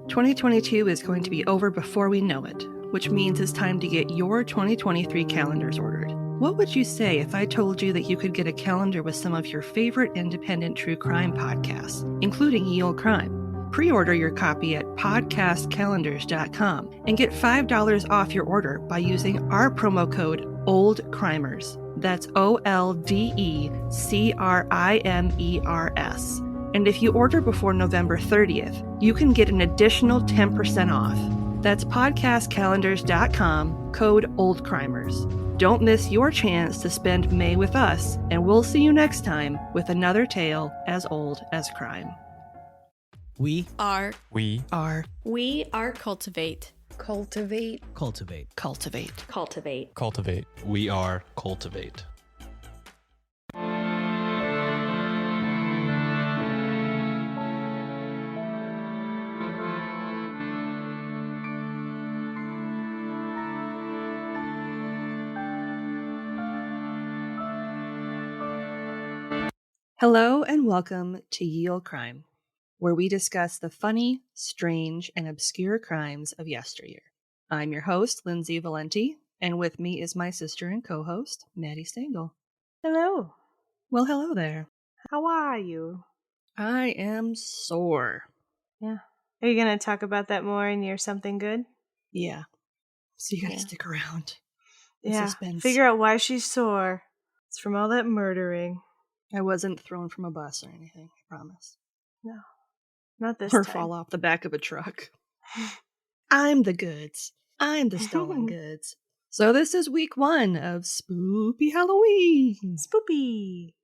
2022 is going to be over before we know it, which means it's time to get your 2023 calendars ordered. What would you say if I told you that you could get a calendar with some of your favorite independent true crime podcasts, including Ye Olde Crime? Pre-order your copy at podcastcalendars.com and get $5 off your order by using our promo code OLDECRIMERS. That's OLDECRIMERS. And if you order before November 30th, you can get an additional 10% off. That's podcastcalendars.com, code OLDECRIMERS. Don't miss your chance to spend May with us, and we'll see you next time with another tale as old as crime. We are Cultivate. Cultivate. Cultivate. Cultivate. Cultivate. Cultivate. We are Cultivate. Hello and welcome to Ye Olde Crime, where we discuss the funny, strange, and obscure crimes of yesteryear. I'm your host, Lindsay Valenti, and with me is my sister and co-host, Maddie Stengel. Hello. Well, hello there. How are you? I am sore. Yeah. Are you going to talk about that more in your something good? Yeah. So you gotta stick around. Yeah. Suspense. Figure out why she's sore. It's from all that murdering. I wasn't thrown from a bus or anything, I promise. No. Not this Or time. fall off the back of a truck. I'm the goods. I'm the stolen goods. So this is week 1 of Spoopy Halloween. Spoopy.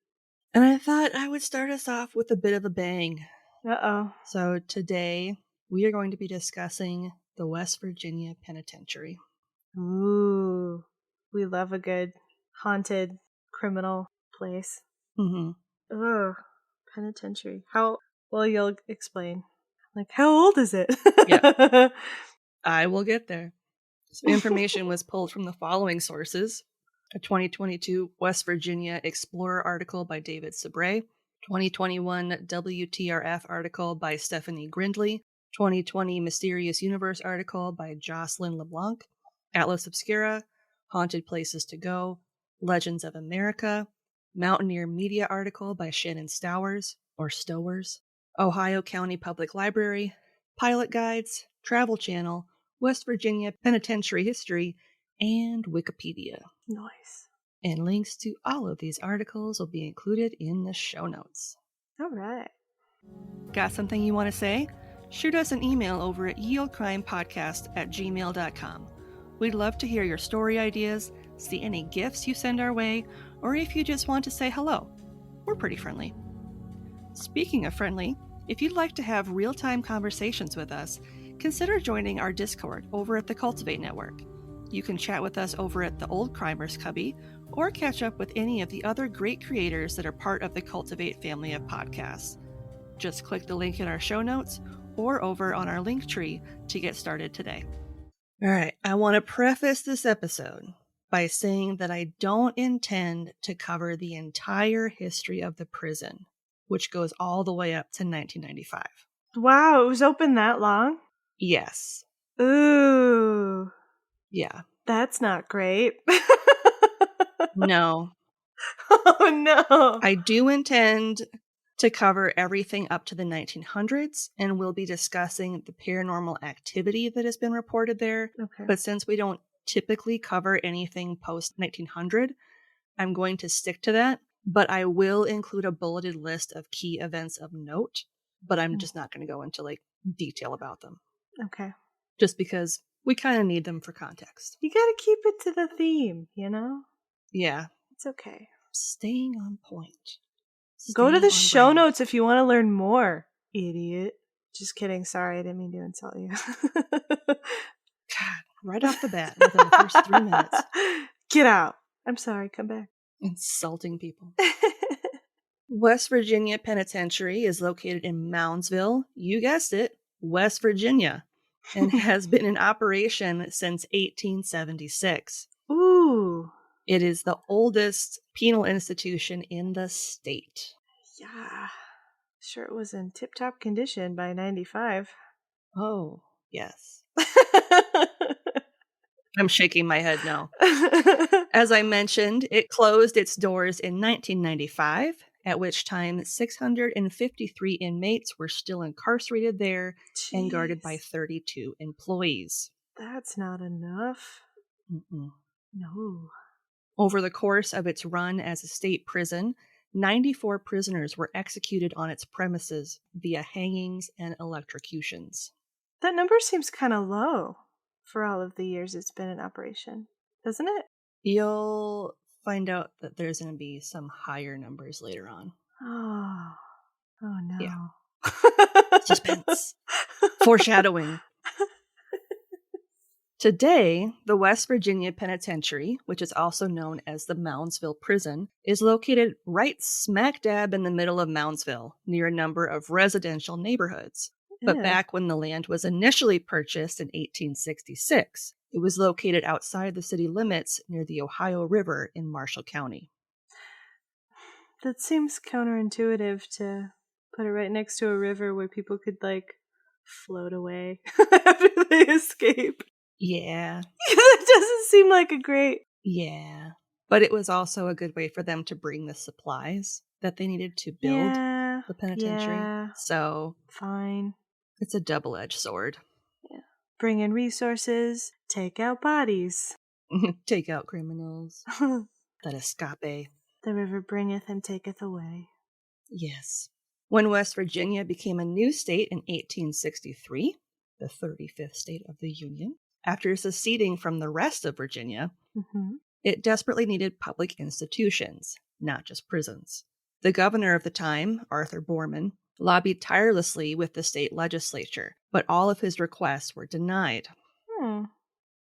And I thought I would start us off with a bit of a bang. Uh-oh. So today we are going to be discussing the West Virginia Penitentiary. Ooh. We love a good haunted criminal place. Mm-hmm. Ugh. Penitentiary. Well, you'll explain. Like, how old is it? Yep. I will get there. So information was pulled from the following sources: a 2022 West Virginia Explorer article by David Sabre, 2021 WTRF article by Stephanie Grindley, 2020 Mysterious Universe article by Jocelyn LeBlanc, Atlas Obscura, Haunted Places to Go, Legends of America, Mountaineer Media article by Shannon Stowers, Ohio County Public Library, Pilot Guides, Travel Channel, West Virginia Penitentiary History, and Wikipedia. Nice. And links to all of these articles will be included in the show notes. All right. Got something you want to say? Shoot us an email over at yeoldecrimepodcast@gmail.com. We'd love to hear your story ideas, see any gifts you send our way, or if you just want to say hello. We're pretty friendly. Speaking of friendly, if you'd like to have real-time conversations with us, consider joining our Discord over at the Cultivate Network. You can chat with us over at the Olde Crimers Cubby, or catch up with any of the other great creators that are part of the Cultivate family of podcasts. Just click the link in our show notes or over on our link tree to get started today. All right, I want to preface this episode by saying that I don't intend to cover the entire history of the prison, which goes all the way up to 1995. Wow, it was open that long? Yes. Ooh. Yeah. That's not great. No. Oh, no. I do intend to cover everything up to the 1900s, and we'll be discussing the paranormal activity that has been reported there. Okay. But since we don't typically cover anything post-1900, I'm going to stick to that. But I will include a bulleted list of key events of note, but I'm just not going to go into detail about them. Okay. Just because we kind of need them for context. You gotta keep it to the theme, you know? Yeah. It's okay. Staying on point. Go to the Staying on show brand. notes if you want to learn more, idiot. Just kidding. Sorry, I didn't mean to insult you. God, right off the bat, within the first 3 minutes. Get out. I'm sorry. Come back. Insulting people. West Virginia Penitentiary is located in Moundsville, you guessed it, West Virginia, and has been in operation since 1876. Ooh. It is the oldest penal institution in the state. Yeah. Sure, it was in tip-top condition by 95. Oh, yes. I'm shaking my head no. As I mentioned, it closed its doors in 1995, at which time 653 inmates were still incarcerated there and guarded by 32 employees. That's not enough. Mm-mm. No. Over the course of its run as a state prison, 94 prisoners were executed on its premises via hangings and electrocutions. That number seems kind of low for all of the years it's been in operation, doesn't it? You'll find out that there's going to be some higher numbers later on. Oh no. Yeah. Suspense. Foreshadowing. Today, the West Virginia Penitentiary, which is also known as the Moundsville Prison, is located right smack dab in the middle of Moundsville, near a number of residential neighborhoods. But Yeah. back when the land was initially purchased in 1866, it was located outside the city limits near the Ohio River in Marshall County. That seems counterintuitive to put it right next to a river where people could, float away after they escape. Yeah. That doesn't seem like a great... Yeah. But it was also a good way for them to bring the supplies that they needed to build the penitentiary. Yeah. So, Fine. it's a double-edged sword. Yeah. Bring in resources, take out bodies. Take out criminals that escape. The river bringeth and taketh away. Yes. When West Virginia became a new state in 1863, the 35th state of the Union, after seceding from the rest of Virginia, it desperately needed public institutions, not just prisons. The governor of the time, Arthur Borman, lobbied tirelessly with the state legislature, but all of his requests were denied.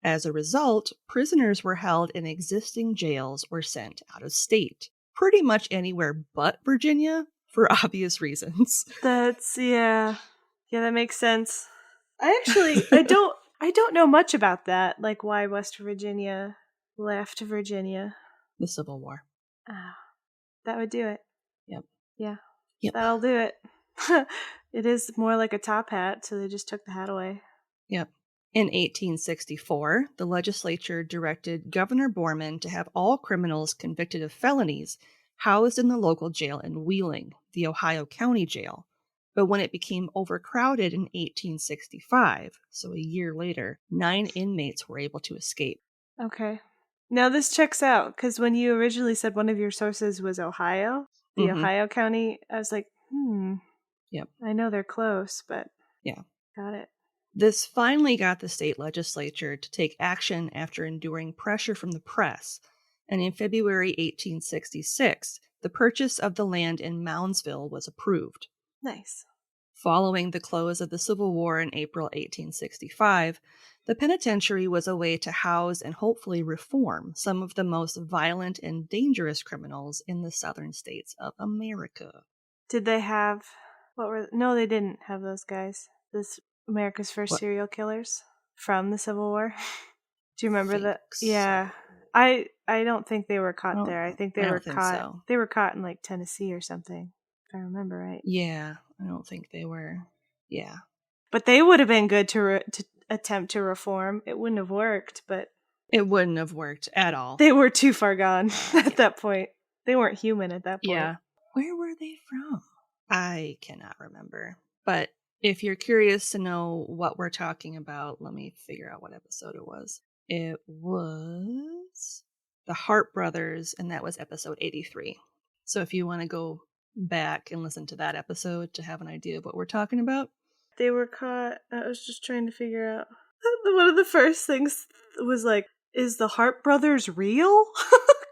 As a result, prisoners were held in existing jails or sent out of state, pretty much anywhere but Virginia, for obvious reasons. That's, yeah, that makes sense. I don't know much about that, like why West Virginia left Virginia. The Civil War. That would do it. Yep. Yeah. Yep. That'll do it. It is more like a top hat, so they just took the hat away. Yep. In 1864, the legislature directed Governor Borman to have all criminals convicted of felonies housed in the local jail in Wheeling, the Ohio County Jail. But when it became overcrowded in 1865, so a year later, 9 inmates were able to escape. Okay. Now this checks out, because when you originally said one of your sources was Ohio, the Ohio County, I was like, Yep. I know they're close, but yeah. Got it. This finally got the state legislature to take action after enduring pressure from the press, and in February 1866, the purchase of the land in Moundsville was approved. Nice. Following the close of the Civil War in April 1865, the penitentiary was a way to house and hopefully reform some of the most violent and dangerous criminals in the southern states of America. Did they have... No, they didn't have those guys. This America's First Serial Killers from the Civil War. Do you remember that? Yeah. I don't think they were caught there. I think they were caught. So. They were caught in like Tennessee or something, if I remember right. Yeah, I don't think they were. Yeah. But they would have been good to attempt to reform. It wouldn't have worked, but it wouldn't have worked at all. They were too far gone at that point. They weren't human at that point. Yeah. Where were they from? I cannot remember. But if you're curious to know what we're talking about, let me figure out what episode it was. It was the Hart Brothers, and that was episode 83. So if you want to go back and listen to that episode to have an idea of what we're talking about. They were caught. I was just trying to figure out. One of the first things was like, is the Hart Brothers real?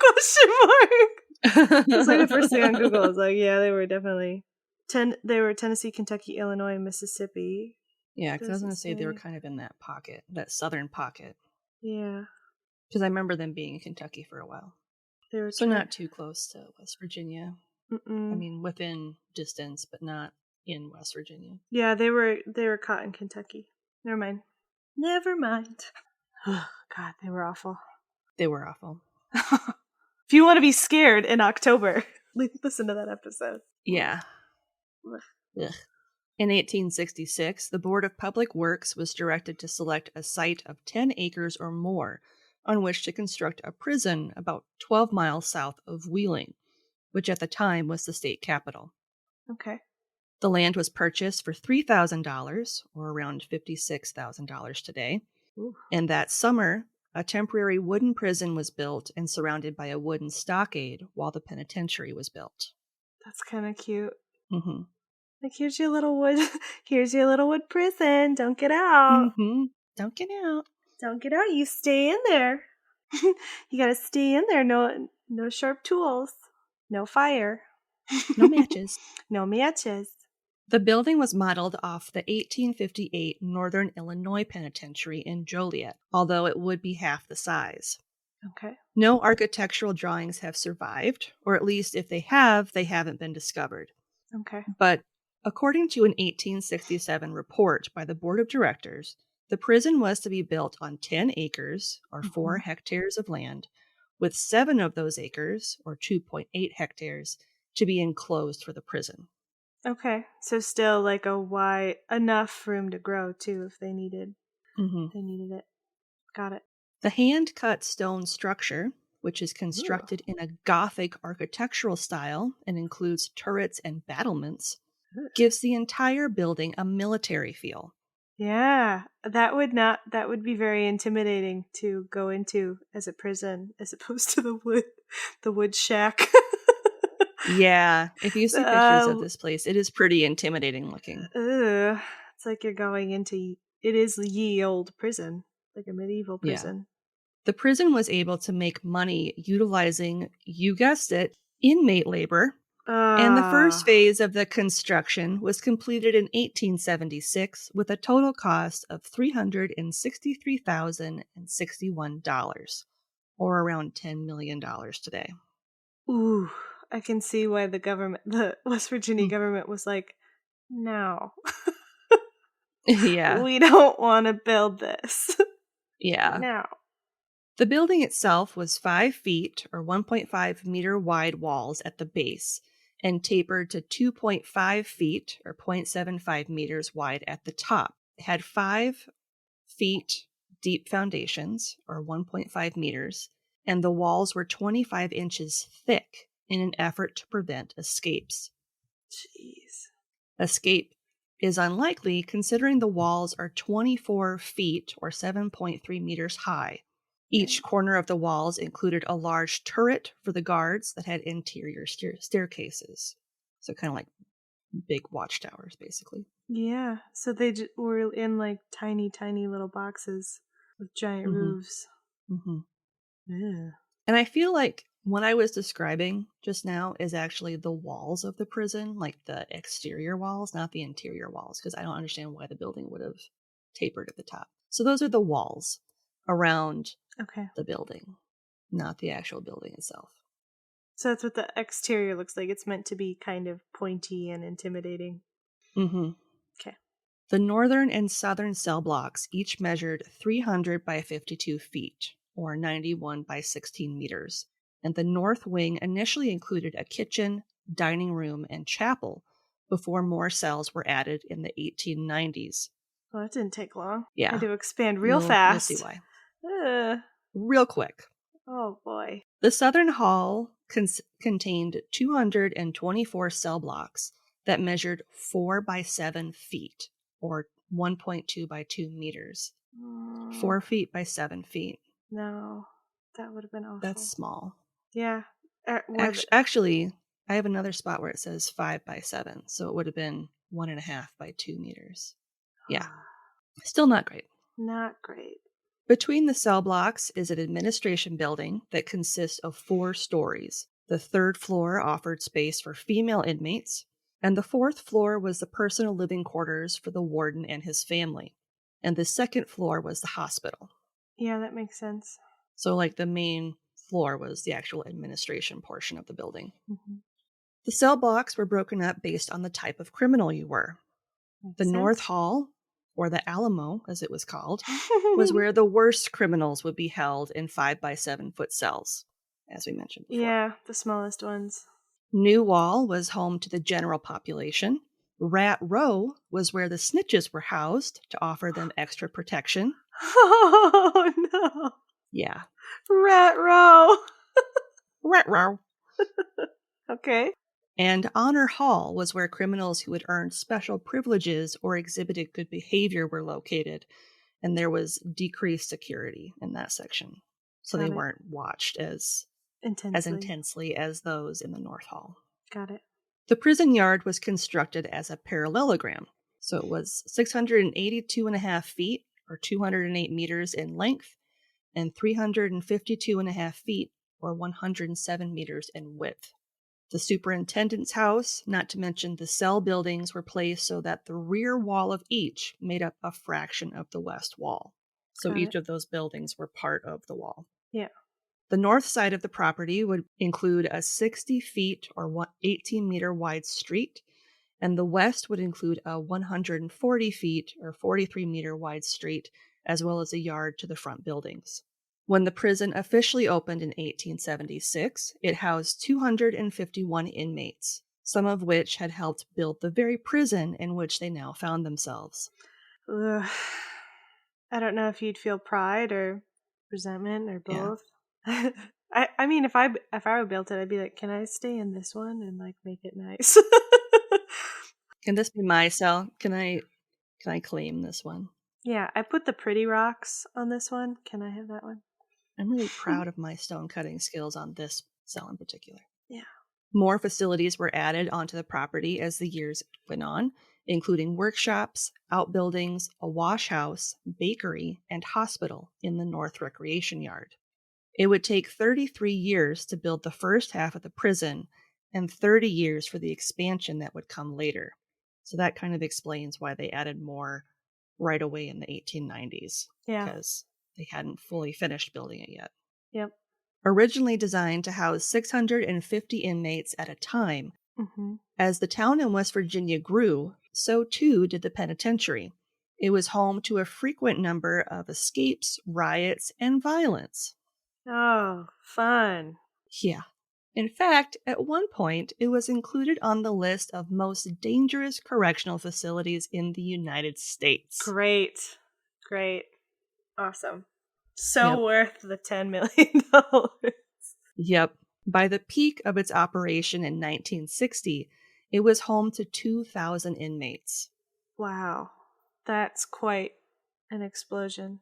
Question mark. It's like the first thing on Google. I was like, yeah, they were definitely... They were Tennessee, Kentucky, Illinois, Mississippi. Yeah, because I was going to say they were kind of in that pocket, that southern pocket. Yeah. Because I remember them being in Kentucky for a while. They were so not too close to West Virginia. Mm-mm. I mean, within distance, but not in West Virginia. Yeah, they were caught in Kentucky. Never mind. Oh, God, they were awful. They were awful. If you want to be scared in October, listen to that episode. Yeah. Ugh. In 1866, the Board of Public Works was directed to select a site of 10 acres or more on which to construct a prison about 12 miles south of Wheeling, which at the time was the state capital. Okay. The land was purchased for $3,000, or around $56,000 today. Ooh. And that summer, a temporary wooden prison was built and surrounded by a wooden stockade while the penitentiary was built. That's kind of cute. Mm-hmm. Like, here's your little wood prison. Don't get out. Mm-hmm. Don't get out. Don't get out. You stay in there. You gotta stay in there. No sharp tools. No fire. No matches. No matches. The building was modeled off the 1858 Northern Illinois Penitentiary in Joliet, although it would be half the size. Okay. No architectural drawings have survived, or at least if they have, they haven't been discovered. Okay. But according to an 1867 report by the Board of Directors, the prison was to be built on 10 acres, or 4 hectares of land, with 7 of those acres, or 2.8 hectares, to be enclosed for the prison. Okay. So still like enough room to grow too if they needed. Mm-hmm. They needed it. Got it. The hand-cut stone structure, which is constructed in a Gothic architectural style and includes turrets and battlements, gives the entire building a military feel. Yeah, that would be very intimidating to go into as a prison as opposed to the wood shack. Yeah, if you see pictures of this place, it is pretty intimidating looking. It's like you're going into, it is ye old prison, like a medieval prison. Yeah. The prison was able to make money utilizing, you guessed it, inmate labor. And the first phase of the construction was completed in 1876 with a total cost of $363,061, or around $10 million today. Ooh, I can see why the West Virginia government was like, no. Yeah. We don't want to build this. Yeah. No. The building itself was 5 feet or 1.5 meter wide walls at the base and tapered to 2.5 feet or 0.75 meters wide at the top. It had 5 feet deep foundations or 1.5 meters, and the walls were 25 inches thick in an effort to prevent escapes. Jeez. Escape is unlikely considering the walls are 24 feet or 7.3 meters high. Each corner of the walls included a large turret for the guards that had interior staircases. So kind of like big watchtowers, basically. Yeah, so they were in like tiny, tiny little boxes with giant roofs. Mm-hmm. Yeah. And I feel like what I was describing just now is actually the walls of the prison, like the exterior walls, not the interior walls, because I don't understand why the building would have tapered at the top. So those are the walls around the building, not the actual building itself. So that's what the exterior looks like. It's meant to be kind of pointy and intimidating. Mm-hmm. Okay. The northern and southern cell blocks each measured 300 by 52 feet, or 91 by 16 meters, and the north wing initially included a kitchen, dining room, and chapel before more cells were added in the 1890s. Well, that didn't take long. Yeah. Had to expand real fast. You'll see why. Real quick. Oh, boy. The southern hall contained 224 cell blocks that measured 4 by 7 feet, or 1.2 by 2 meters. 4 feet by 7 feet. No, that would have been awful. That's small. Yeah. Actually, I have another spot where it says 5 by 7, so it would have been 1.5 by 2 meters. Yeah. Still not great. Not great. Between the cell blocks is an administration building that consists of 4 stories. The 3rd floor offered space for female inmates, and the 4th floor was the personal living quarters for the warden and his family. And the 2nd floor was the hospital. Yeah, that makes sense. So, like, the main floor was the actual administration portion of the building. Mm-hmm. The cell blocks were broken up based on the type of criminal you were. The North Hall, or the Alamo, as it was called, was where the worst criminals would be held in 5 by 7 foot cells, as we mentioned before. Yeah, the smallest ones. New Wall was home to the general population, Rat Row was where the snitches were housed to offer them extra protection. Oh, no. Yeah. Rat Row. Rat Row. Okay. And Honor Hall was where criminals who had earned special privileges or exhibited good behavior were located, and there was decreased security in that section. So they weren't watched as intensely as those in the North Hall. Got it. The prison yard was constructed as a parallelogram, so it was 682.5 feet, or 208 meters in length, and 352.5 feet, or 107 meters in width. The superintendent's house, not to mention the cell buildings, were placed so that the rear wall of each made up a fraction of the west wall. So each of those buildings were part of the wall. Yeah. The north side of the property would include a 60 feet or 18 meter wide street, and the west would include a 140 feet or 43 meter wide street, as well as a yard to the front buildings. When the prison officially opened in 1876, it housed 251 inmates, some of which had helped build the very prison in which they now found themselves. Ugh. I don't know if you'd feel pride or resentment or both. Yeah. I mean, if I were built it, I'd be like, can I stay in this one and like make it nice? Can this be my cell? Can I claim this one? Yeah, I put the pretty rocks on this one. Can I have that one? I'm really proud of my stone cutting skills on this cell in particular. Yeah. More facilities were added onto the property as the years went on, including workshops, outbuildings, a wash house, bakery, and hospital in the North Recreation Yard. It would take 33 years to build the first half of the prison and 30 years for the expansion that would come later. So that kind of explains why they added more right away in the 1890s. Yeah. Because they hadn't fully finished building it yet. Yep. Originally designed to house 650 inmates at a time, as the town in West Virginia grew, so too did the penitentiary. It was home to a frequent number of escapes, riots, and violence. Oh, fun. Yeah. In fact, at one point, it was included on the list of most dangerous correctional facilities in the United States. Great. Awesome. So worth the $10 million. Yep. By the peak of its operation in 1960, it was home to 2,000 inmates. Wow. That's quite an explosion.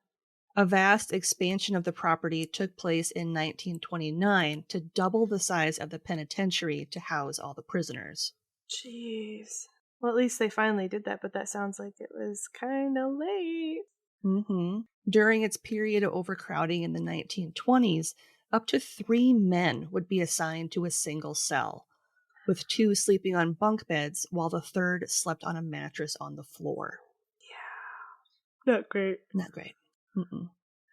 A vast expansion of the property took place in 1929 to double the size of the penitentiary to house all the prisoners. Jeez. Well, at least they finally did that, but that sounds like it was kind of late. During its period of overcrowding in the 1920s, up to 3 men would be assigned to a single cell, with 2 sleeping on bunk beds while the third slept on a mattress on the floor. Yeah. Not great.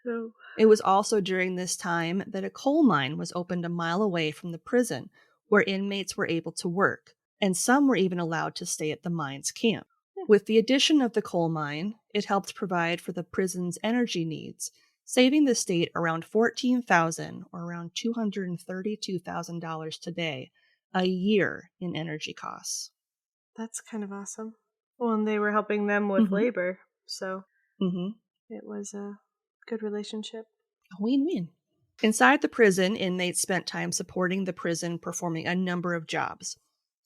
No. It was also during this time that a coal mine was opened a mile away from the prison, where inmates were able to work, and some were even allowed to stay at the mine's camp. With the addition of the coal mine, it helped provide for the prison's energy needs, saving the state around $14,000 or around $232,000 today a year in energy costs. That's kind of awesome. Well, and they were helping them with labor, so it was a good relationship. A win-win. Inside the prison, inmates spent time supporting the prison performing a number of jobs,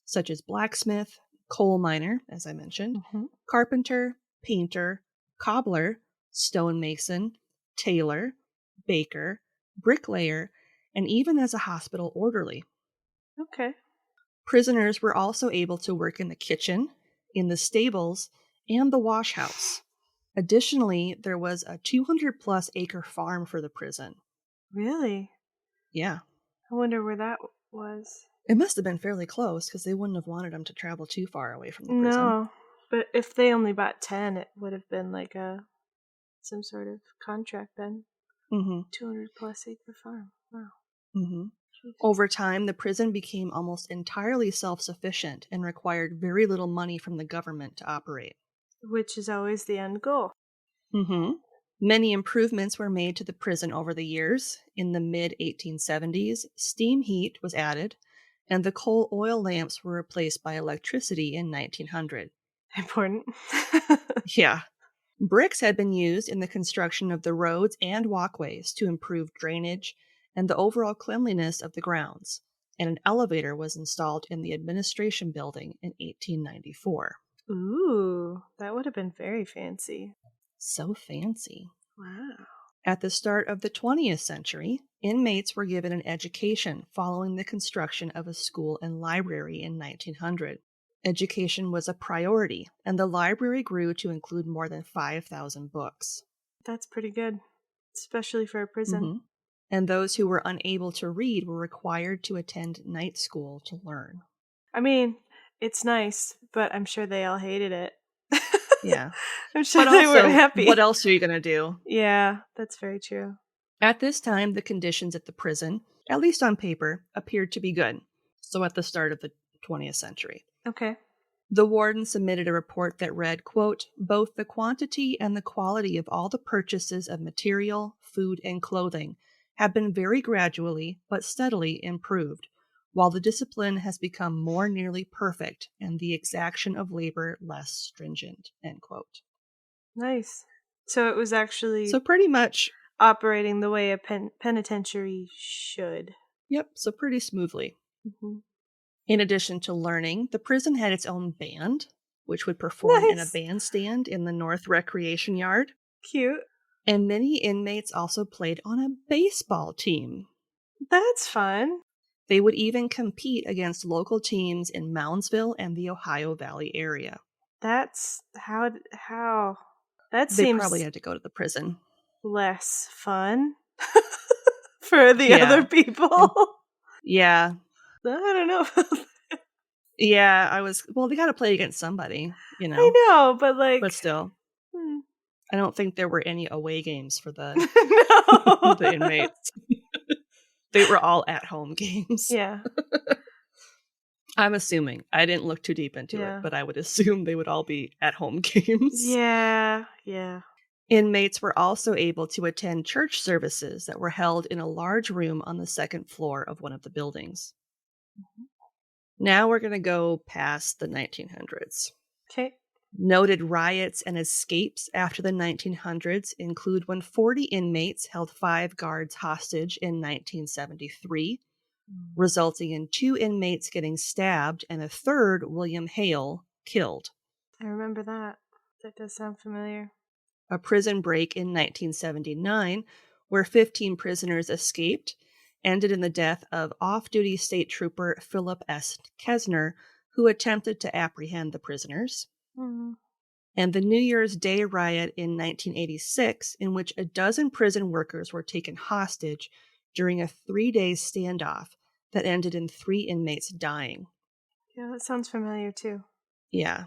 such as blacksmith, coal miner, as I mentioned, carpenter, painter, cobbler, stonemason, tailor, baker, bricklayer, and even as a hospital orderly. Okay. Prisoners were also able to work in the kitchen, in the stables, and the wash house. Additionally, there was a 200-plus acre farm for the prison. Really? Yeah. I wonder where that was. It must have been fairly close, because they wouldn't have wanted them to travel too far away from the prison. No, but if they only bought 10, it would have been like some sort of contract then. 200-plus acre farm. Wow. Over time, the prison became almost entirely self-sufficient and required very little money from the government to operate. Which is always the end goal. Many improvements were made to the prison over the years. In the mid-1870s, steam heat was added, and the coal oil lamps were replaced by electricity in 1900. Important. Yeah. Bricks had been used in the construction of the roads and walkways to improve drainage and the overall cleanliness of the grounds, and an elevator was installed in the administration building in 1894. Ooh, that would have been very fancy. So fancy. Wow. At the start of the 20th century, inmates were given an education following the construction of a school and library in 1900. Education was a priority, and the library grew to include more than 5,000 books. That's pretty good, especially for a prison. Mm-hmm. And those who were unable to read were required to attend night school to learn. I mean, it's nice, but I'm sure they all hated it. Yeah. I'm sure but they also, weren't happy. What else are you going to do? Yeah, that's very true. At this time, the conditions at the prison, at least on paper, appeared to be good. So at the start of the 20th century. Okay. The warden submitted a report that read, quote, "Both the quantity and the quality of all the purchases of material, food, and clothing have been very gradually but steadily improved, while the discipline has become more nearly perfect and the exaction of labor less stringent," end quote. Nice. So it was actually So pretty much operating the way a penitentiary should. Yep, so pretty smoothly. Mm-hmm. In addition to learning, the prison had its own band, which would perform in a bandstand in the North Recreation Yard. Cute. And many inmates also played on a baseball team. That's fun. They would even compete against local teams in Moundsville and the Ohio Valley area. That's how that They seems probably had to go to the prison. less fun for the other people. Yeah. I don't know about that. Yeah, they got to play against somebody, you know. I know, but But still. I don't think there were any away games for the, the inmates. They were all at-home games. Yeah. I'm assuming. I didn't look too deep into it, but I would assume they would all be at-home games. Yeah. Inmates were also able to attend church services that were held in a large room on the second floor of one of the buildings. Mm-hmm. Now we're going to go past the 1900s. Okay. Noted riots and escapes after the 1900s include when 40 inmates held 5 guards hostage in 1973, resulting in 2 inmates getting stabbed and a third, William Hale, killed. I remember that. That does sound familiar. A prison break in 1979, where 15 prisoners escaped, ended in the death of off-duty state trooper Philip S. Kesner, who attempted to apprehend the prisoners. Mm-hmm. And the New Year's Day riot in 1986, in which a dozen prison workers were taken hostage during a 3-day standoff that ended in 3 inmates dying. Yeah, that sounds familiar too. Yeah.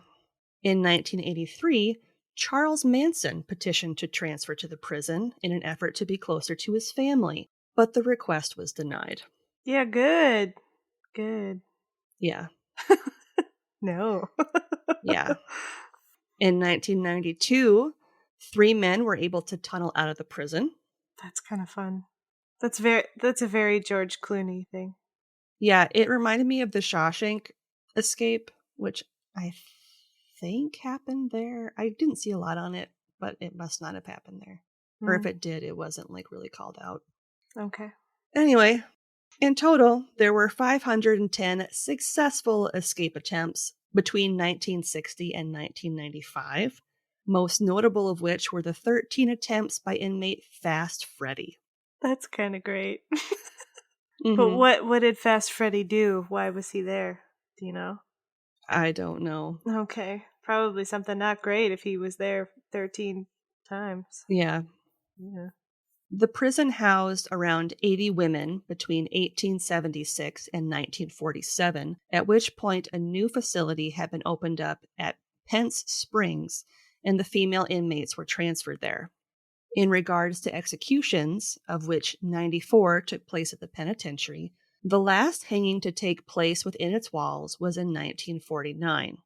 In 1983, Charles Manson petitioned to transfer to the prison in an effort to be closer to his family, but the request was denied. Yeah, good. Yeah. No. Yeah. In 1992, 3 men were able to tunnel out of the prison. That's kind of fun. That's a very George Clooney thing. Yeah, it reminded me of the Shawshank escape, which I think happened there. I didn't see a lot on it, but it must not have happened there. Or if it did, it wasn't really called out. Okay. Anyway, in total, there were 510 successful escape attempts between 1960 and 1995, most notable of which were the 13 attempts by inmate Fast Freddy. That's kind of great. Mm-hmm. But what did Fast Freddy do? Why was he there? Do you know? I don't know. Okay. Probably something not great if he was there 13 times. Yeah. The prison housed around 80 women between 1876 and 1947, at which point a new facility had been opened up at Pence Springs, and the female inmates were transferred there. In regards to executions, of which 94 took place at the penitentiary, the last hanging to take place within its walls was in 1949,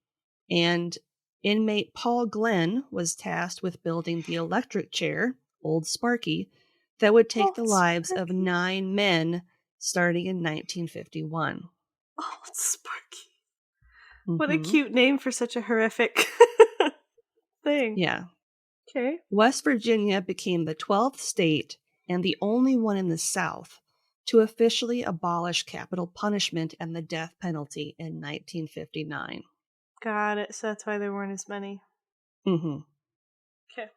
and inmate Paul Glenn was tasked with building the electric chair, Old Sparky, that would take the lives of 9 men starting in 1951. Oh, Sparky. What a cute name for such a horrific thing. Yeah. Okay. West Virginia became the 12th state and the only one in the South to officially abolish capital punishment and the death penalty in 1959. Got it. So that's why there weren't as many. Mm-hmm. Okay.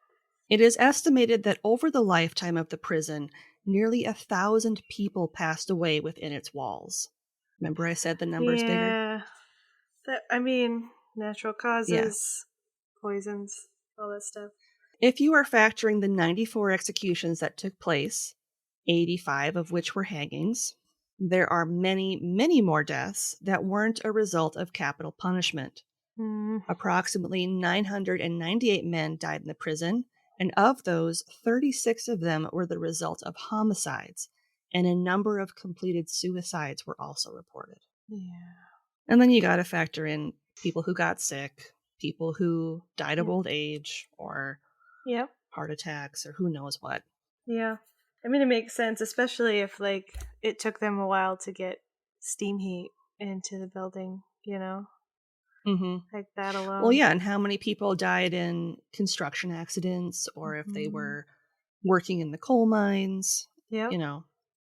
It is estimated that over the lifetime of the prison, nearly 1,000 people passed away within its walls. Remember I said the number's bigger? Yeah. Natural causes, poisons, all that stuff. If you are factoring the 94 executions that took place, 85 of which were hangings, there are many, many more deaths that weren't a result of capital punishment. Approximately 998 men died in the prison, and of those, 36 of them were the result of homicides, and a number of completed suicides were also reported. Yeah. And then you got to factor in people who got sick, people who died of old age, or heart attacks, or who knows what. Yeah. I mean, it makes sense, especially if, like, it took them a while to get steam heat into the building, you know? Mm-hmm. Like that alone. Well, yeah, and how many people died in construction accidents, or if they were working in the coal mines, you know.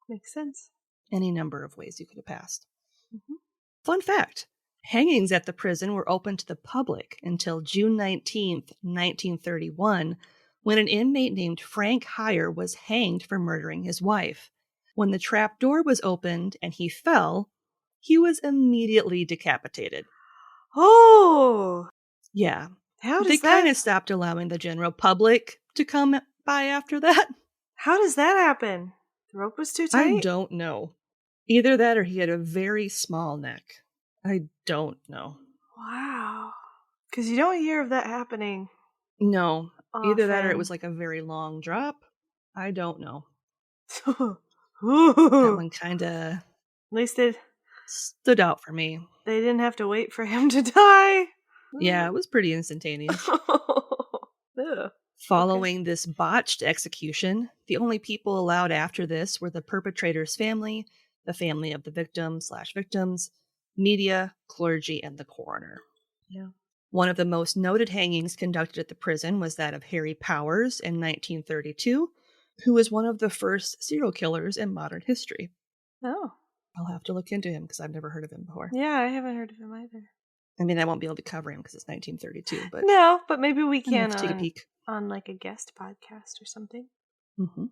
Makes sense. Any number of ways you could have passed. Fun fact, hangings at the prison were open to the public until June 19th, 1931, when an inmate named Frank Heyer was hanged for murdering his wife. When the trap door was opened and he fell, he was immediately decapitated. Oh! Yeah. How does they that... kind of stopped allowing the general public to come by after that. How does that happen? The rope was too tight? I don't know. Either that or he had a very small neck. I don't know. Wow. Because you don't hear of that happening. No. Often. Either that or it was like a very long drop. I don't know. That one kind of... At least it stood out for me. They didn't have to wait for him to die. Yeah, it was pretty instantaneous. Following this botched execution, the only people allowed after this were the perpetrator's family, the family of the victim/victims, media, clergy, and the coroner. Yeah. One of the most noted hangings conducted at the prison was that of Harry Powers in 1932, who was one of the first serial killers in modern history. Oh. I'll have to look into him because I've never heard of him before. Yeah, I haven't heard of him either. I mean, I won't be able to cover him because it's 1932, but... No, but maybe we can take a peek. On like a guest podcast or something. Mm-hmm.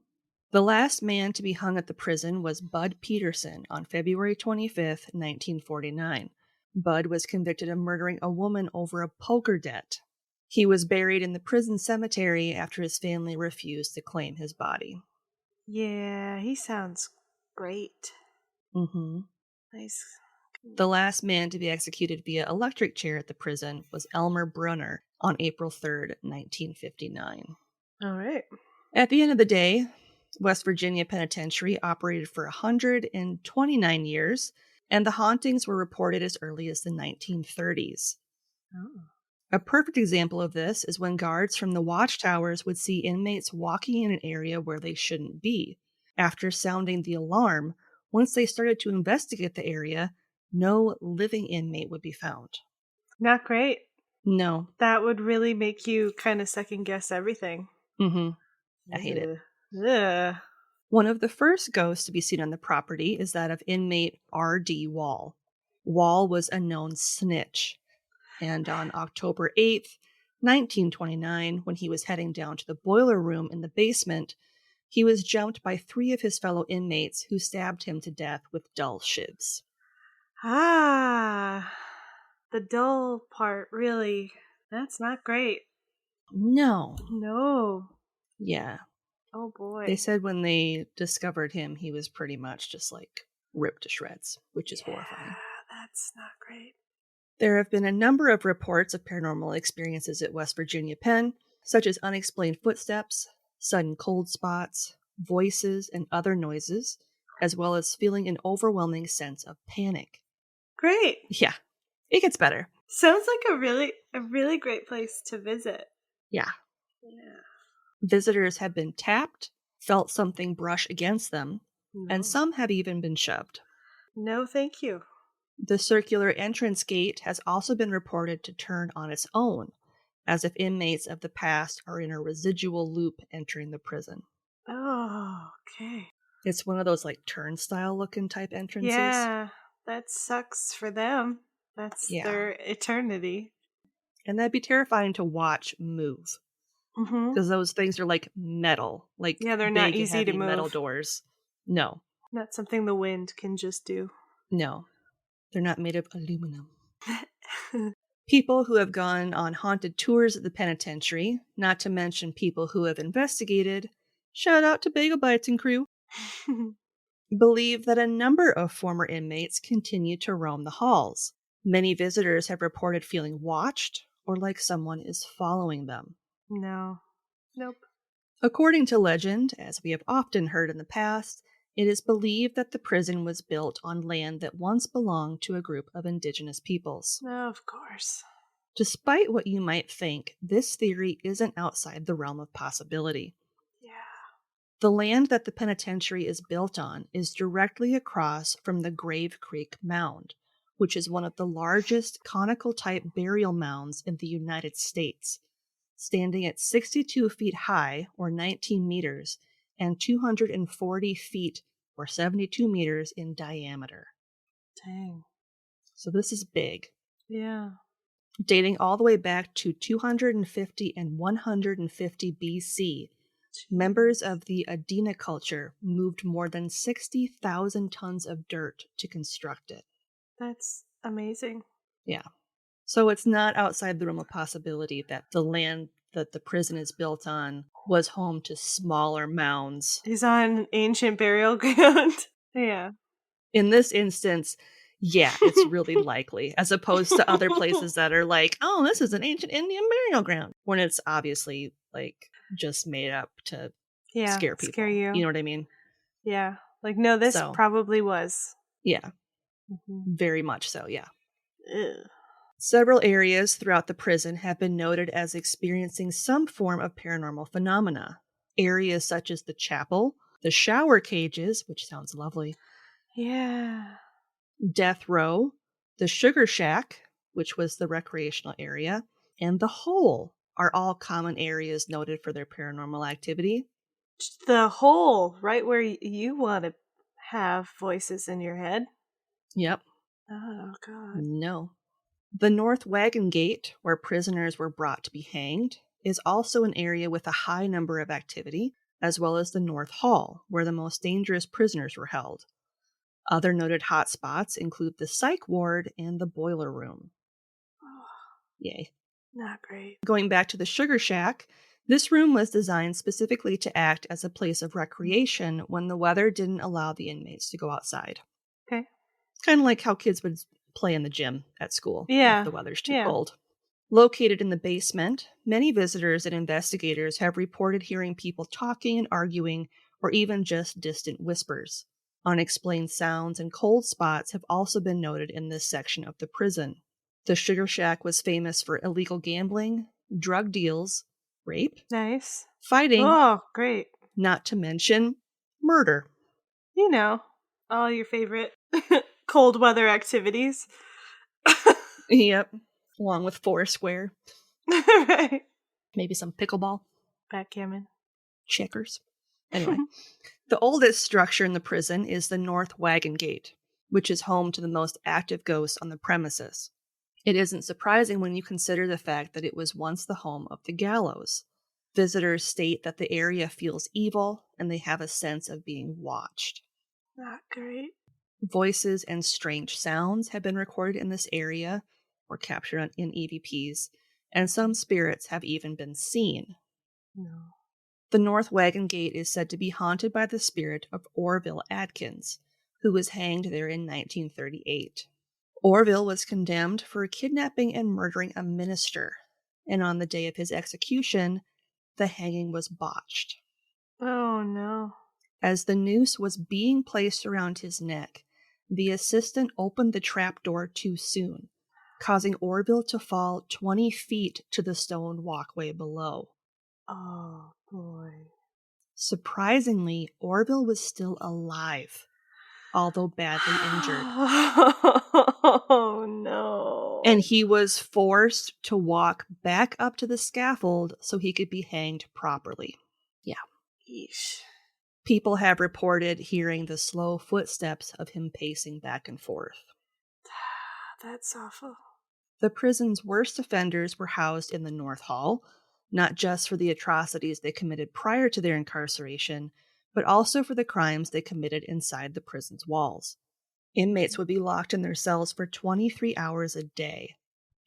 The last man to be hung at the prison was Bud Peterson on February 25th, 1949. Bud was convicted of murdering a woman over a poker debt. He was buried in the prison cemetery after his family refused to claim his body. Yeah, he sounds great. Mm-hmm. Nice. The last man to be executed via electric chair at the prison was Elmer Brunner on April 3rd, 1959. All right. At the end of the day, West Virginia Penitentiary operated for 129 years, and the hauntings were reported as early as the 1930s. Oh. A perfect example of this is when guards from the watchtowers would see inmates walking in an area where they shouldn't be. After sounding the alarm, once they started to investigate the area, no living inmate would be found. Not great. No. That would really make you kind of second guess everything. Mm-hmm. I hate it. Ugh. One of the first ghosts to be seen on the property is that of inmate R.D. Wall. Wall was a known snitch, and on October 8th, 1929, when he was heading down to the boiler room in the basement, he was jumped by 3 of his fellow inmates who stabbed him to death with dull shivs. Ah, the dull part, really. That's not great. No. Yeah. Oh boy. They said when they discovered him, he was pretty much just like ripped to shreds, which is horrifying. That's not great. There have been a number of reports of paranormal experiences at West Virginia Penn, such as unexplained footsteps, sudden cold spots, voices, and other noises, as well as feeling an overwhelming sense of panic. Great. Yeah, it gets better. Sounds like a really great place to visit. Yeah. Visitors have been tapped, felt something brush against them, and some have even been shoved. No, thank you. The circular entrance gate has also been reported to turn on its own, as if inmates of the past are in a residual loop entering the prison. Oh, okay. It's one of those like turnstile looking type entrances. Yeah, that sucks for them. That's their eternity. And that'd be terrifying to watch move. Because those things are like metal. Like, yeah, they're big, not easy heavy to move. metal doors. No. Not something the wind can just do. No. They're not made of aluminum. People who have gone on haunted tours of the penitentiary, not to mention people who have investigated, shout out to Bagel Bites and crew, believe that a number of former inmates continue to roam the halls. Many visitors have reported feeling watched or like someone is following them. No. Nope. According to legend, as we have often heard in the past, it is believed that the prison was built on land that once belonged to a group of indigenous peoples. Of course. Despite what you might think, this theory isn't outside the realm of possibility. Yeah. The land that the penitentiary is built on is directly across from the Grave Creek Mound, which is one of the largest conical-type burial mounds in the United States, standing at 62 feet high, or 19 meters, and 240 feet, or 72 meters in diameter. Dang. So this is big. Yeah. Dating all the way back to 250 and 150 BC, members of the Adena culture moved more than 60,000 tons of dirt to construct it. That's amazing. Yeah. So it's not outside the realm of possibility that the land that the prison is built on was home to smaller mounds. He's on ancient burial ground. Yeah. In this instance, yeah, it's really likely, as opposed to other places that are like, oh, this is an ancient Indian burial ground, when it's obviously like just made up to scare people. Scare you. You know what I mean? Yeah. Like, no, this probably was. Yeah. Very much so, yeah. Ugh. Several areas throughout the prison have been noted as experiencing some form of paranormal phenomena. Areas such as the chapel, the shower cages, which sounds lovely. Yeah. Death row, the sugar shack, which was the recreational area, and the hole are all common areas noted for their paranormal activity. The hole, right where you want to have voices in your head. Yep. Oh, God. No. The North Wagon Gate, where prisoners were brought to be hanged, is also an area with a high number of activity, as well as the North Hall, where the most dangerous prisoners were held. Other noted hotspots include the psych ward and the boiler room. Oh, yay. Not great. Going back to the sugar shack, this room was designed specifically to act as a place of recreation when the weather didn't allow the inmates to go outside. Okay. Kind of like how kids would play in the gym at school if the weather's too cold. Located in the basement, many visitors and investigators have reported hearing people talking and arguing, or even just distant whispers. Unexplained sounds and cold spots have also been noted in this section of the prison. The Sugar Shack was famous for illegal gambling, drug deals, rape, fighting, oh, great, not to mention murder. You know, all your favorite cold weather activities. Yep, along with Foursquare. Right. Maybe some pickleball. Backgammon. Checkers. Anyway, the oldest structure in the prison is the North Wagon Gate, which is home to the most active ghosts on the premises. It isn't surprising when you consider the fact that it was once the home of the gallows. Visitors state that the area feels evil and they have a sense of being watched. Not great. Voices and strange sounds have been recorded in this area, or captured in EVPs, and some spirits have even been seen. No. The North Wagon Gate is said to be haunted by the spirit of Orville Atkins, who was hanged there in 1938. Orville was condemned for kidnapping and murdering a minister, and on the day of his execution, the hanging was botched. Oh, no. As the noose was being placed around his neck, the assistant opened the trapdoor too soon, causing Orville to fall 20 feet to the stone walkway below. Oh, boy. Surprisingly, Orville was still alive, although badly injured. Oh, no. And he was forced to walk back up to the scaffold so he could be hanged properly. Yeah. Yeesh. People have reported hearing the slow footsteps of him pacing back and forth. That's awful. The prison's worst offenders were housed in the North Hall, not just for the atrocities they committed prior to their incarceration, but also for the crimes they committed inside the prison's walls. Inmates would be locked in their cells for 23 hours a day.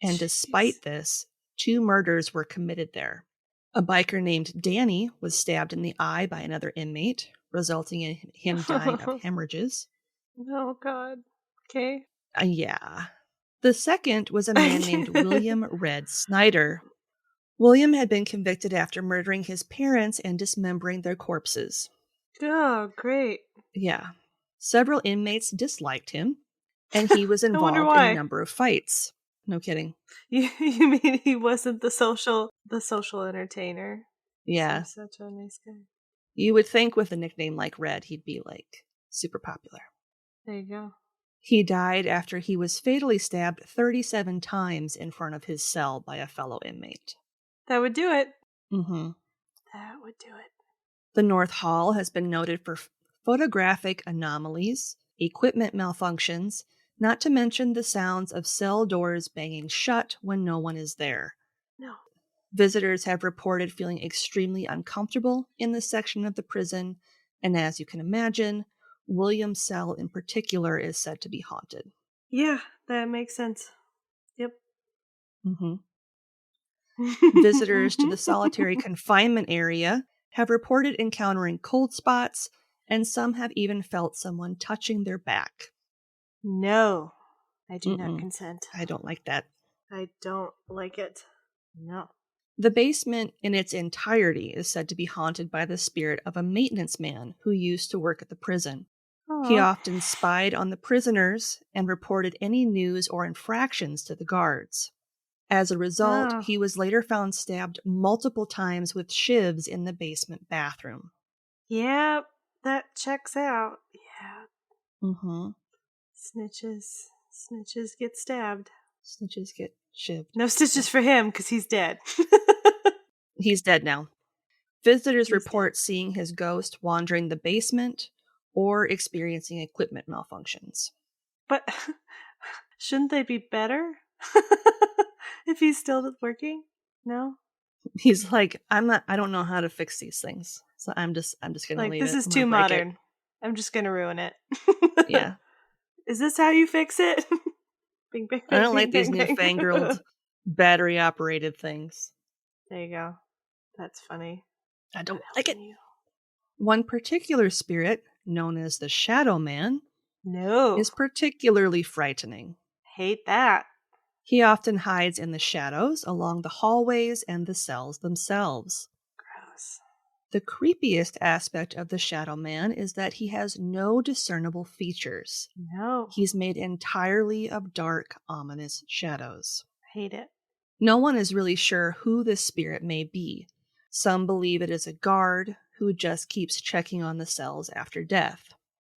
And despite this, 2 murders were committed there. A biker named Danny was stabbed in the eye by another inmate, resulting in him dying of hemorrhages. Oh, God. Okay. Yeah. The second was a man named William Red Snyder. William had been convicted after murdering his parents and dismembering their corpses. Oh, great. Yeah. Several inmates disliked him, and he was involved in a number of fights. No kidding. You mean he wasn't the social entertainer? Yeah. He's such a nice guy. You would think with a nickname like Red, he'd be, like, super popular. There you go. He died after he was fatally stabbed 37 times in front of his cell by a fellow inmate. That would do it. Mm-hmm. That would do it. The North Hall has been noted for photographic anomalies, equipment malfunctions, not to mention the sounds of cell doors banging shut when no one is there. No. Visitors have reported feeling extremely uncomfortable in this section of the prison, and as you can imagine, William's cell in particular is said to be haunted. Yeah, that makes sense. Yep. Mm-hmm. Visitors to the solitary confinement area have reported encountering cold spots, and some have even felt someone touching their back. No, I do not consent. I don't like that. I don't like it. No. The basement in its entirety is said to be haunted by the spirit of a maintenance man who used to work at the prison. Aww. He often spied on the prisoners and reported any news or infractions to the guards. As a result, he was later found stabbed multiple times with shivs in the basement bathroom. Yep, that checks out. Yeah. Mm-hmm. Snitches get stabbed. Snitches get shivved. No stitches for him, because he's dead. He's dead now. Visitors report seeing his ghost wandering the basement or experiencing equipment malfunctions. But shouldn't they be better if he's still working? No? He's like, I don't know how to fix these things. So I'm just gonna leave it. This is too modern. I'm just gonna ruin it. Yeah. Is this how you fix it? Bing, bing, I don't bing, like these newfangled battery-operated things. There you go. That's funny. I don't like it. One particular spirit, known as the Shadow Man, is particularly frightening. Hate that. He often hides in the shadows along the hallways and the cells themselves. Gross. The creepiest aspect of the Shadow Man is that he has no discernible features. No. He's made entirely of dark, ominous shadows. Hate it. No one is really sure who this spirit may be. Some believe it is a guard who just keeps checking on the cells after death.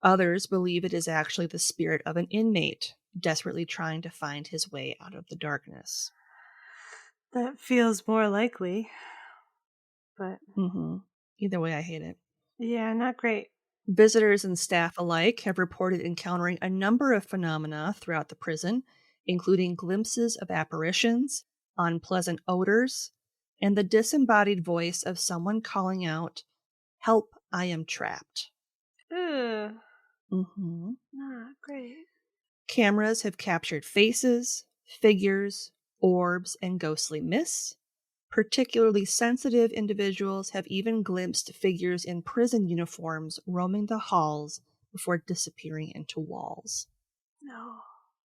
Others believe it is actually the spirit of an inmate, desperately trying to find his way out of the darkness. That feels more likely. But either way, I hate it. Yeah, not great. Visitors and staff alike have reported encountering a number of phenomena throughout the prison, including glimpses of apparitions, unpleasant odors, and the disembodied voice of someone calling out, "Help, I am trapped." Ugh. Not great. Cameras have captured faces, figures, orbs, and ghostly mists. Particularly sensitive individuals have even glimpsed figures in prison uniforms roaming the halls before disappearing into walls. No.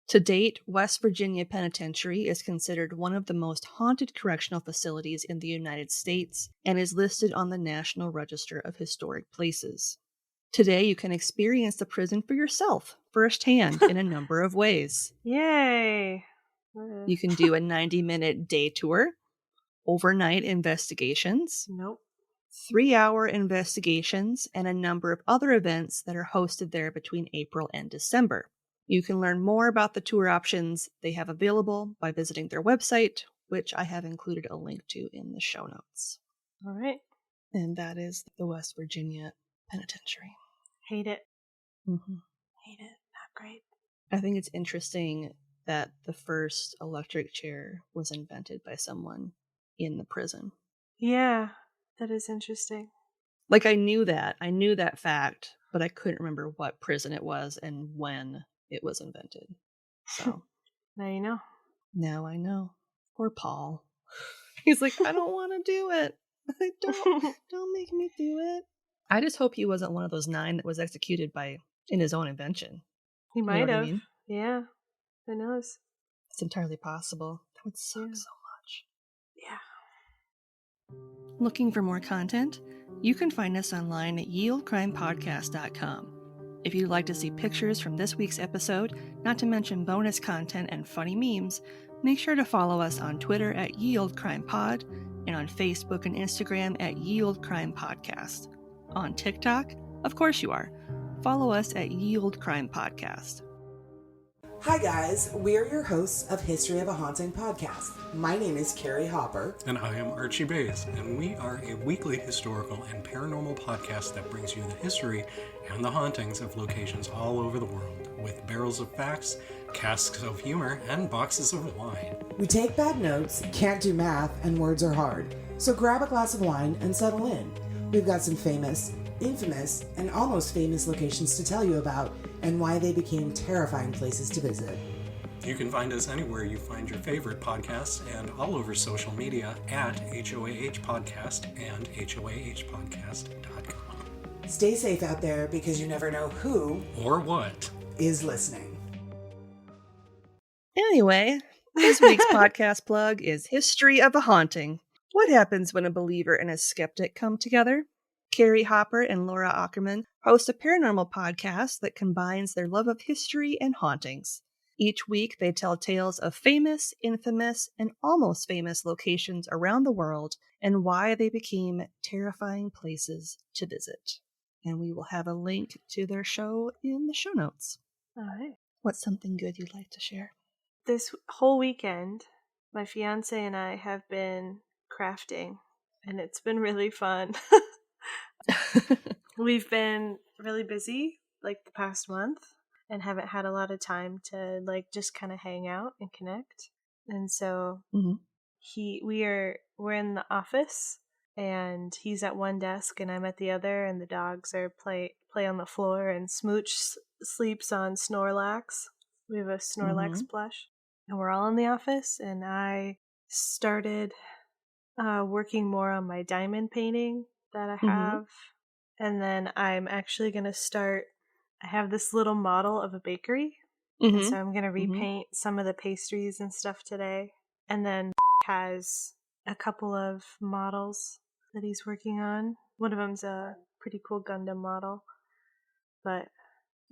To date, West Virginia Penitentiary is considered one of the most haunted correctional facilities in the United States and is listed on the National Register of Historic Places. Today, you can experience the prison for yourself, firsthand, in a number of ways. Yay! You can do a 90-minute day tour, overnight investigations, 3-hour investigations, and a number of other events that are hosted there between April and December. You can learn more about the tour options they have available by visiting their website, which I have included a link to in the show notes. All right. And that is the West Virginia Penitentiary. Hate it. Mm-hmm. Hate it. Not great. I think it's interesting that the first electric chair was invented by someone in the prison. Yeah, that is interesting. Like, I knew that fact, but I couldn't remember what prison it was and when it was invented. So now you know. Now I know. Poor Paul. He's like, I don't want to do it. Don't make me do it. I just hope he wasn't one of those 9 that was executed in his own invention. He might have. I mean? Yeah. Who knows? It's entirely possible. That would suck so much. Yeah. Looking for more content? You can find us online at yeoldecrimepodcast.com. If you'd like to see pictures from this week's episode, not to mention bonus content and funny memes, make sure to follow us on Twitter at yeoldecrimepod and on Facebook and Instagram at yeoldecrimepodcast. On TikTok? Of course you are. Follow us at yeoldecrimepodcast. Hi guys, we're your hosts of History of a Haunting podcast. My name is Carrie Hopper. And I am Archie Bays, and we are a weekly historical and paranormal podcast that brings you the history and the hauntings of locations all over the world, with barrels of facts, casks of humor, and boxes of wine. We take bad notes, can't do math, and words are hard. So grab a glass of wine and settle in. We've got some famous, infamous, and almost famous locations to tell you about, and why they became terrifying places to visit. You can find us anywhere you find your favorite podcasts and all over social media at HOAH Podcast and HOAHpodcast.com. Stay safe out there because you never know who or what is listening. Anyway, this week's podcast plug is History of a Haunting. What happens when a believer and a skeptic come together? Carrie Hopper and Laura Ackerman host a paranormal podcast that combines their love of history and hauntings. Each week, they tell tales of famous, infamous, and almost famous locations around the world and why they became terrifying places to visit. And we will have a link to their show in the show notes. All right. What's something good you'd like to share? This whole weekend, my fiance and I have been crafting, and it's been really fun. We've been really busy like the past month and haven't had a lot of time to like just kind of hang out and connect. And so we're in the office and he's at one desk and I'm at the other, and the dogs are play on the floor, and Smooch sleeps on Snorlax. We have a Snorlax plush, and we're all in the office, and I started working more on my diamond painting that I have. And then I'm actually going to start, I have this little model of a bakery. And so I'm going to repaint some of the pastries and stuff today. And then has a couple of models that he's working on. One of them's a pretty cool Gundam model. But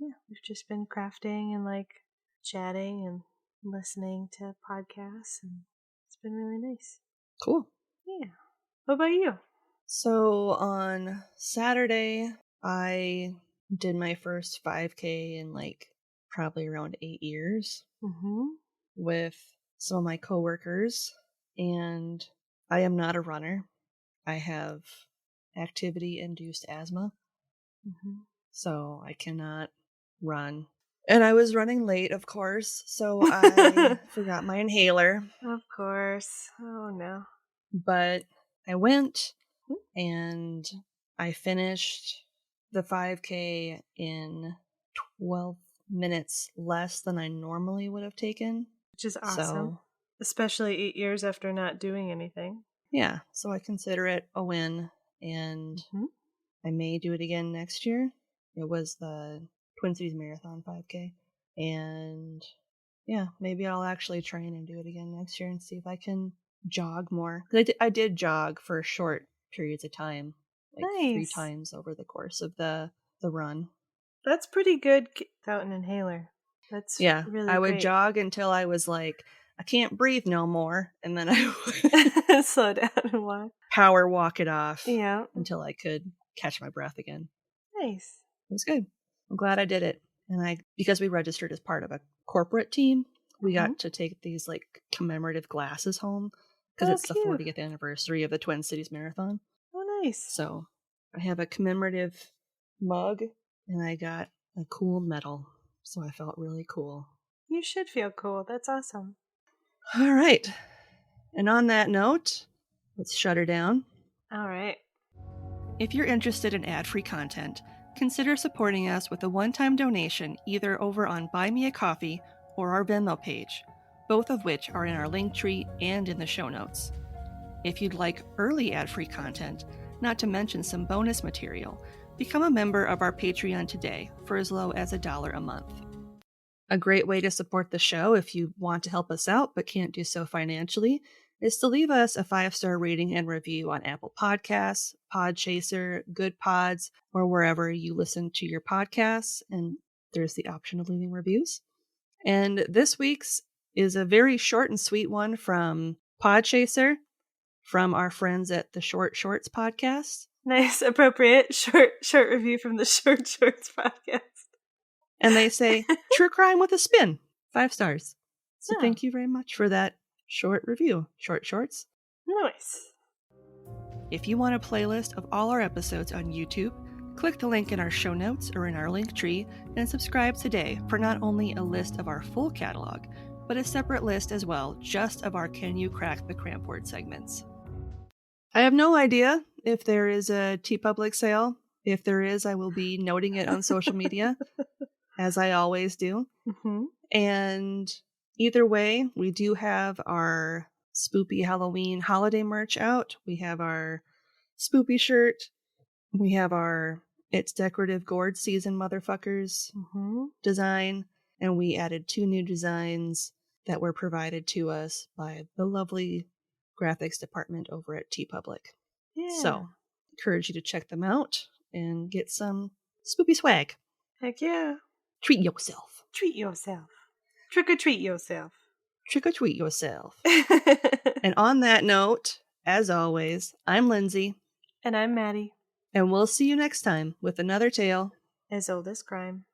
yeah, we've just been crafting and like chatting and listening to podcasts. And it's been really nice. Cool. Yeah. What about you? So on Saturday, I did my first 5K in like probably around 8 years with some of my coworkers, and I am not a runner. I have activity-induced asthma, so I cannot run. And I was running late, of course, so I forgot my inhaler. Of course. Oh, no. But I went, and I finished the 5K in 12 minutes less than I normally would have taken. Which is awesome. So, especially 8 years after not doing anything. Yeah, so I consider it a win, and I may do it again next year. It was the Twin Cities Marathon 5K, and yeah, maybe I'll actually train and do it again next year and see if I can jog more. I did jog for short periods of time, like 3 times over the course of the run. That's pretty good without an inhaler. That's really I would great. jog until I was like, I can't breathe no more, and then I would slow down and walk. Power walk it off. Yeah. Until I could catch my breath again. Nice. It was good. I'm glad I did it. And because we registered as part of a corporate team, we got to take these like commemorative glasses home because it's the 40th anniversary of the Twin Cities Marathon. Oh, nice. So I have a commemorative mug and I got a cool medal. So I felt really cool. You should feel cool. That's awesome. All right. And on that note, let's shut her down. All right. If you're interested in ad-free content, consider supporting us with a one-time donation either over on Buy Me a Coffee or our Venmo page, both of which are in our link tree and in the show notes. If you'd like early ad-free content, not to mention some bonus material, become a member of our Patreon today for as low as $1 a month. A great way to support the show if you want to help us out but can't do so financially is to leave us a 5-star rating and review on Apple Podcasts, Podchaser, Good Pods, or wherever you listen to your podcasts, and there's the option of leaving reviews. And this week's is a very short and sweet one from Podchaser, from our friends at the Short Shorts podcast. Nice, appropriate, short review from the Short Shorts podcast. And they say, true crime with a spin, 5 stars. So thank you very much for that short review, Short Shorts. Nice. If you want a playlist of all our episodes on YouTube, click the link in our show notes or in our link tree and subscribe today for not only a list of our full catalog, but a separate list as well, just of our Can You Crack the Cramp Word segments. I have no idea if there is a TeePublic sale. If there is, I will be noting it on social media, as I always do. Mm-hmm. And either way, we do have our Spoopy Halloween holiday merch out. We have our Spoopy shirt. We have our It's Decorative Gourd Season Motherfuckers design. And we added 2 new designs that were provided to us by the lovely graphics department over at TeePublic. Yeah. So, encourage you to check them out and get some spoopy swag. Heck yeah. Treat yourself. Treat yourself. Trick or treat yourself. Trick or treat yourself. And on that note, as always, I'm Lindsay. And I'm Maddie. And we'll see you next time with another tale as old as crime.